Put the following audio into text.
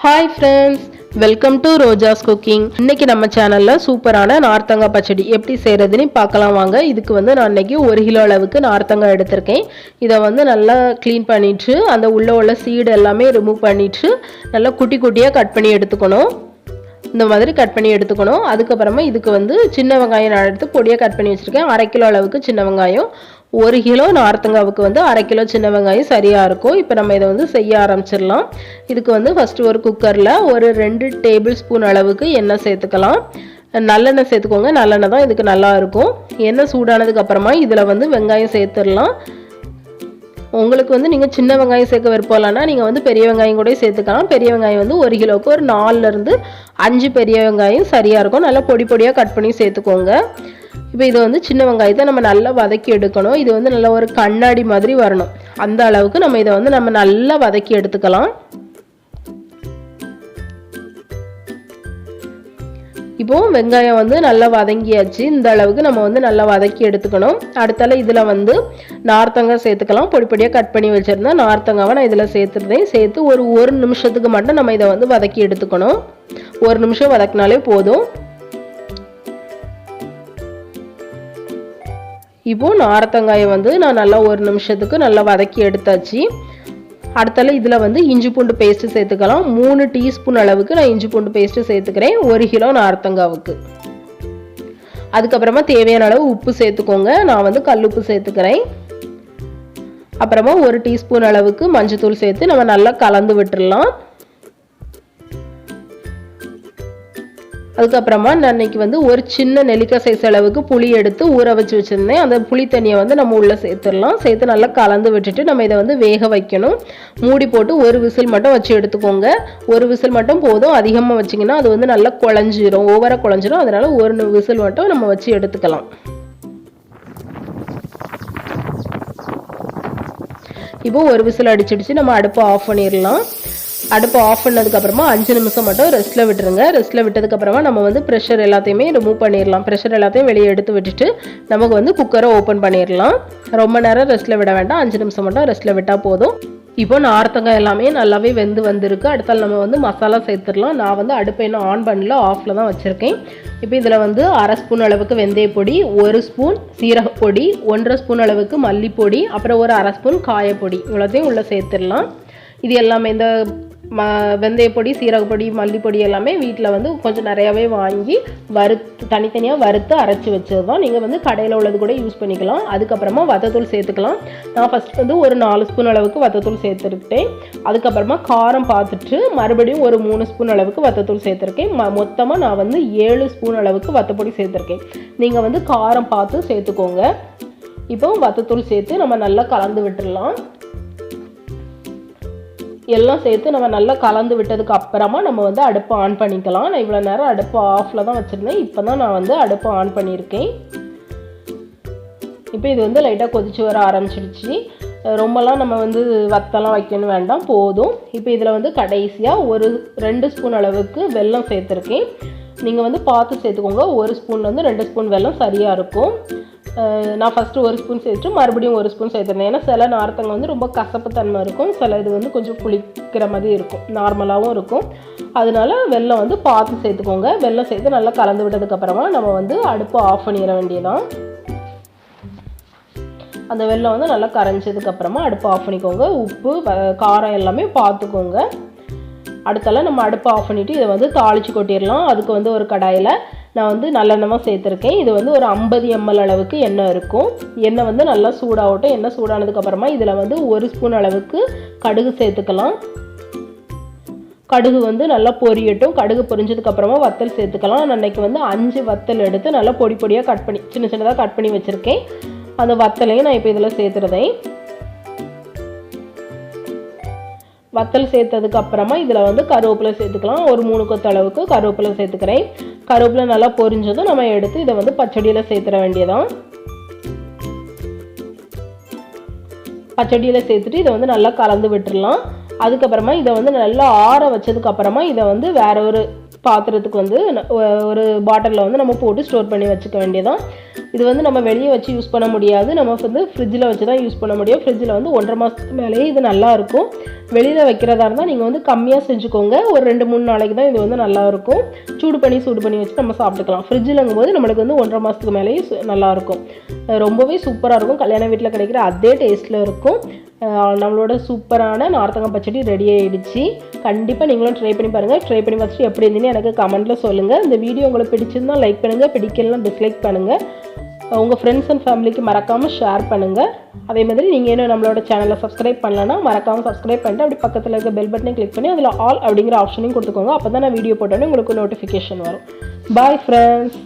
Hi friends, welcome to Rojas Cooking. இன்னைக்கு நம்ம சேனல்ல சூப்பரான நார்த்தங்காய் பச்சடி எப்படி செய்யறதுன்னு பார்க்கலாம் வாங்க. இதுக்கு வந்து நான் இன்னைக்கு 1 கிலோ அளவுக்கு நார்த்தங்காய் எடுத்திருக்கேன். இதை வந்து நல்லா க்ளீன் பண்ணிட்டு அந்த உள்ள சீடு எல்லாமே ரிமூவ் பண்ணிட்டு நல்லா குட்டி குட்டியாக கட் பண்ணி எடுத்துக்கணும். இந்த மாதிரி கட் பண்ணி எடுத்துக்கணும். அதுக்கப்புறமா இதுக்கு வந்து சின்ன வெங்காயம் நான் எடுத்து பொடியாக கட் பண்ணி வச்சுருக்கேன். 1/2 கிலோ அளவுக்கு சின்ன வெங்காயம், 1 கிலோ நார்த்தங்காவுக்கு வந்து 1/2 கிலோ சின்ன வெங்காயம் சரியாக இருக்கும். இப்போ நம்ம இதை வந்து செய்ய ஆரம்பிச்சிடலாம். இதுக்கு வந்து ஃபஸ்ட்டு ஒரு குக்கரில் ஒரு 2 டேபிள் ஸ்பூன் அளவுக்கு எண்ணெய் சேர்த்துக்கலாம். நல்லெண்ணெய் சேர்த்துக்கோங்க, நல்லெண்ணெய் தான் இதுக்கு நல்லா இருக்கும். எண்ணெய் சூடானதுக்கு அப்புறமா இதில் வந்து வெங்காயம் சேர்த்துடலாம். உங்களுக்கு வந்து நீங்கள் சின்ன வெங்காயம் சேர்க்க விருப்பம் இல்லைன்னா நீங்கள் வந்து பெரிய வெங்காயம் கூட சேர்த்துக்கலாம். பெரிய வெங்காயம் வந்து 1 கிலோவுக்கு ஒரு 4லேருந்து 5 பெரிய வெங்காயம் சரியாக இருக்கும். நல்லா பொடி பொடியாக கட் பண்ணி சேர்த்துக்கோங்க. இப்போ இது வந்து சின்ன வெங்காயத்தை நம்ம நல்லா வதக்கி எடுக்கணும். இது வந்து நல்லா ஒரு கண்ணாடி மாதிரி வரணும். அந்த அளவுக்கு நம்ம இதை வந்து நம்ம நல்லா வதக்கி எடுத்துக்கலாம். இப்போ வெங்காயம் வந்து நல்லா வதங்கியாச்சு. இந்த அளவுக்கு நம்ம வந்து நல்லா வதக்கி எடுத்துக்கணும். அடுத்தால இதில் வந்து நார்த்தங்காய் சேர்த்துக்கலாம். பொடி பொடியாக கட் பண்ணி வச்சுருந்தேன் நார்த்தங்காவை நான் இதில் சேர்த்துருந்தேன். சேர்த்து ஒரு நிமிஷத்துக்கு மட்டும் நம்ம இதை வந்து வதக்கி எடுத்துக்கணும். 1 நிமிஷம் வதக்கினாலே போதும். இப்போ நார்த்தங்காயை வந்து நான் நல்லா 1 நிமிஷத்துக்கு நல்லா வதக்கி எடுத்தாச்சு. அடுத்தால இதில் வந்து இஞ்சி பூண்டு பேஸ்ட்டு சேர்த்துக்கலாம். 3 டீஸ்பூன் அளவுக்கு நான் இஞ்சி பூண்டு பேஸ்ட்டு சேர்த்துக்கிறேன் 1 கிலோ நார்த்தங்காவுக்கு. அதுக்கப்புறமா தேவையான அளவு உப்பு சேர்த்துக்கோங்க. நான் வந்து கல்லுப்பு சேர்த்துக்கிறேன். அப்புறமா 1 டீஸ்பூன் அளவுக்கு மஞ்சத்தூள் சேர்த்து நம்ம நல்லா கலந்து விட்டுடலாம். அதுக்கப்புறமா நான் இன்னைக்கு வந்து ஒரு சின்ன நெல்லிக்காய் சைஸ் அளவுக்கு புளி எடுத்து ஊற வச்சு வச்சுருந்தேன். அந்த புளி தண்ணியை வந்து நம்ம உள்ளே சேர்த்துடலாம். சேர்த்து நல்லா கலந்து விட்டுட்டு நம்ம இதை வந்து வேக வைக்கணும். மூடி போட்டு 1 விசில் மட்டும் வச்சு எடுத்துக்கோங்க. 1 விசில் மட்டும் போதும். அதிகமாக வச்சிங்கன்னா அது வந்து நல்லா குழஞ்சிரும், ஓவராக குழஞ்சிரும். அதனால் 1 விசில் மட்டும் நம்ம வச்சு எடுத்துக்கலாம். இப்போ 1 விசில் அடிச்சிடுச்சு. நம்ம அடுப்பை ஆஃப் பண்ணிடலாம். அடுப்பை ஆஃப் பண்ணதுக்கப்புறமா 5 நிமிஷம் மட்டும் ரெஸ்ட்டில் விட்டுருங்க. ரெஸ்ட்டில் விட்டதுக்கப்புறமா நம்ம வந்து ப்ரெஷர் எல்லாத்தையுமே ரிமூவ் பண்ணிடலாம். ப்ரெஷர் எல்லாத்தையும் வெளியே எடுத்து விட்டுட்டு நமக்கு வந்து குக்கரை ஓப்பன் பண்ணிடலாம். ரொம்ப நேரம் ரெஸ்ட்டில் விட வேண்டாம், 5 நிமிஷம் மட்டும் ரெஸ்ட்டில் விட்டால் போதும். இப்போ நார்த்தங்காய் எல்லாமே நல்லாவே வெந்து வந்திருக்கு. அடுத்தால் நம்ம வந்து மசாலா சேர்த்துடலாம். நான் வந்து அடுப்பை இன்னும் ஆன் பண்ணல, ஆஃபில் தான் வச்சுருக்கேன். இப்போ இதில் வந்து 1/2 ஸ்பூன் அளவுக்கு வெந்தயப்பொடி, 1 ஸ்பூன் சீரகப்பொடி, 1/2 ஸ்பூன் அளவுக்கு மல்லிப்பொடி, அப்புறம் ஒரு 1/2 ஸ்பூன் காயப்பொடி இவ்வளோத்தையும் உள்ளே சேர்த்துடலாம். இது எல்லாமே இந்த வெந்தயப்பொடி, சீரகப்பொடி, மல்லிப்பொடி எல்லாமே வீட்டில் வந்து கொஞ்சம் நிறையாவே வாங்கி தனித்தனியாக வறுத்து அரைச்சி வச்சது தான். நீங்கள் வந்து கடையில் உள்ளது கூட யூஸ் பண்ணிக்கலாம். அதுக்கப்புறமா வத்தத்தூள் சேர்த்துக்கலாம். நான் ஃபஸ்ட் வந்து ஒரு 4 ஸ்பூன் அளவுக்கு வத்தத்தூள் சேர்த்துருக்கேன். அதுக்கப்புறமா காரம் பார்த்துட்டு மறுபடியும் ஒரு 3 ஸ்பூன் அளவுக்கு வத்தத்தூள் சேர்த்துருக்கேன். மொத்தமாக நான் வந்து 7 ஸ்பூன் அளவுக்கு வத்தப்பொடி சேர்த்துருக்கேன். நீங்கள் வந்து காரம் பார்த்து சேர்த்துக்கோங்க. இப்போ வத்தத்தூள் சேர்த்து நம்ம நல்லா கலந்து விட்டுடலாம். எல்லாம் சேர்த்து நம்ம நல்லா கலந்து விட்டதுக்கு அப்புறமா நம்ம வந்து அடுப்பை ஆன் பண்ணிக்கலாம். நான் இவ்வளோ நேரம் அடுப்பை ஆஃபில் தான் வச்சுருந்தேன். இப்போ தான் நான் வந்து அடுப்பை ஆன் பண்ணியிருக்கேன். இப்போ இது வந்து லைட்டாக கொதிச்சு வர ஆரம்பிச்சிடுச்சு. ரொம்பலாம் நம்ம வந்து வத்தெல்லாம் வைக்கணும் வேண்டாம், போதும். இப்போ இதில் வந்து கடைசியாக ஒரு 2 ஸ்பூன் அளவுக்கு வெல்லம் சேர்த்துருக்கேன். நீங்கள் வந்து பார்த்து சேர்த்துக்கோங்க. 1 ஸ்பூன்லேருந்து 2 ஸ்பூன் வெல்லம் சரியாக இருக்கும். நான் ஃபஸ்ட்டு 1 ஸ்பூன் சேர்த்துட்டு மறுபடியும் 1 ஸ்பூன் சேர்த்துருந்தேன். ஏன்னா சில நார்த்தங்காய் வந்து ரொம்ப கசப்பு தன்மை இருக்கும், சில இது வந்து கொஞ்சம் புளிக்கிற மாதிரி இருக்கும், நார்மலாகவும் இருக்கும். அதனால வெல்லம் வந்து பார்த்து சேர்த்துக்கோங்க. வெல்லம் சேர்த்து நல்லா கலந்து விட்டதுக்கப்புறமா நம்ம வந்து அடுப்பை ஆஃப் பண்ணிட வேண்டியதான். அந்த வெல்லம் வந்து நல்லா கரைஞ்சதுக்கப்புறமா அடுப்பை ஆஃப் பண்ணிக்கோங்க. உப்பு காரம் எல்லாமே பார்த்துக்கோங்க. அடுத்தால நம்ம அடுப்பை ஆஃப் பண்ணிவிட்டு இதை வந்து தாளித்து கொட்டிடலாம். அதுக்கு வந்து ஒரு கடாயில் நான் வந்து நல்லெண்ணெய் சேர்த்துருக்கேன். இது வந்து ஒரு 50 ml அளவுக்கு எண்ணெய் இருக்கும். எண்ணெய் வந்து நல்லா சூடாகட்டும். எண்ணெய் சூடானதுக்கப்புறமா இதில் வந்து 1 ஸ்பூன் அளவுக்கு கடுகு சேர்த்துக்கலாம். கடுகு வந்து நல்லா பொரியட்டும். கடுகு பொரிஞ்சதுக்கப்புறமா வத்தல் சேர்த்துக்கலாம். நான் அன்றைக்கி வந்து 5 வத்தல் எடுத்து நல்லா பொடி பொடியாக கட் பண்ணி சின்ன சின்னதாக கட் பண்ணி வச்சுருக்கேன். அந்த வத்தலையும் நான் இப்போ இதில் சேர்த்துறதேன். வத்தல் சேர்த்ததுக்கு அப்புறமா இதில் வந்து கருவேப்பிலை சேர்த்துக்கலாம். ஒரு 3 கொத்து அளவுக்கு கருவேப்பிலை சேர்த்துக்கிறேன். கருவேப்பிலை நல்லா பொரிஞ்சதும் நம்ம எடுத்து இதை வந்து பச்சடியில் சேர்த்துற வேண்டியதான். பச்சடியில் சேர்த்துட்டு இதை வந்து நல்லா கலந்து விட்டுடலாம். அதுக்கப்புறமா இதை வந்து நல்லா ஆற வச்சதுக்கப்புறமா இதை வந்து வேற ஒரு பாத்திரத்துக்கு வந்து ஒரு பாட்டிலில் வந்து நம்ம போட்டு ஸ்டோர் பண்ணி வச்சுக்க வேண்டியதான். இது வந்து நம்ம வெளியே வச்சு யூஸ் பண்ண முடியாது, நம்ம வந்து ஃப்ரிட்ஜில் வச்சு தான் யூஸ் பண்ண முடியும். ஃப்ரிட்ஜில் வந்து 1.5 மாதத்துக்கு மேலேயே இது நல்லாயிருக்கும். வெளியில் வைக்கிறதா இருந்தால் நீங்கள் வந்து கம்மியாக செஞ்சுக்கோங்க, ஒரு 2-3 நாளைக்கு தான் இது வந்து நல்லாயிருக்கும். சூடு பண்ணி வச்சு நம்ம சாப்பிட்டுக்கலாம். ஃப்ரிட்ஜிலங்கும் போது நம்மளுக்கு வந்து 1.5 மாதத்துக்கு மேலேயே நல்லாயிருக்கும். ரொம்பவே சூப்பராக இருக்கும். கல்யாண வீட்டில் கிடைக்கிற அதே டேஸ்ட்டில் இருக்கும். நம்மளோட சூப்பரான நார்த்தங்காய் பச்சடி ரெடி ஆகிடுச்சு. கண்டிப்பாக நீங்களும் ட்ரை பண்ணி பாருங்கள். ட்ரை பண்ணி பார்த்துட்டு எப்படி இருந்துன்னு எனக்கு கமெண்ட்டில் சொல்லுங்கள். இந்த வீடியோ உங்களுக்கு பிடிச்சிருந்தால் லைக் பண்ணுங்கள், பிடிக்கலாம் டிஸ்லைக் பண்ணுங்கள். உங்கள் ஃப்ரெண்ட்ஸ் அண்ட் ஃபேமிலிக்கு மறக்காமல் ஷேர் பண்ணுங்கள். அதே மாதிரி நீங்கள் இன்னும் நம்மளோட சேனலை சப்ஸ்கிரைப் பண்ணலன்னா மறக்காமல் சப்ஸ்கிரைப் பண்ணிட்டு அப்படி பக்கத்தில் இருக்க பெல் பட்டனை கிளிக் பண்ணி அதில் ஆல் அப்படிங்கிற ஆப்ஷனையும் கொடுத்துக்கோங்க. அப்போ தான் நான் வீடியோ போட்டோன்னே உங்களுக்கு நோட்டிஃபிகேஷன் வரும். Bye friends.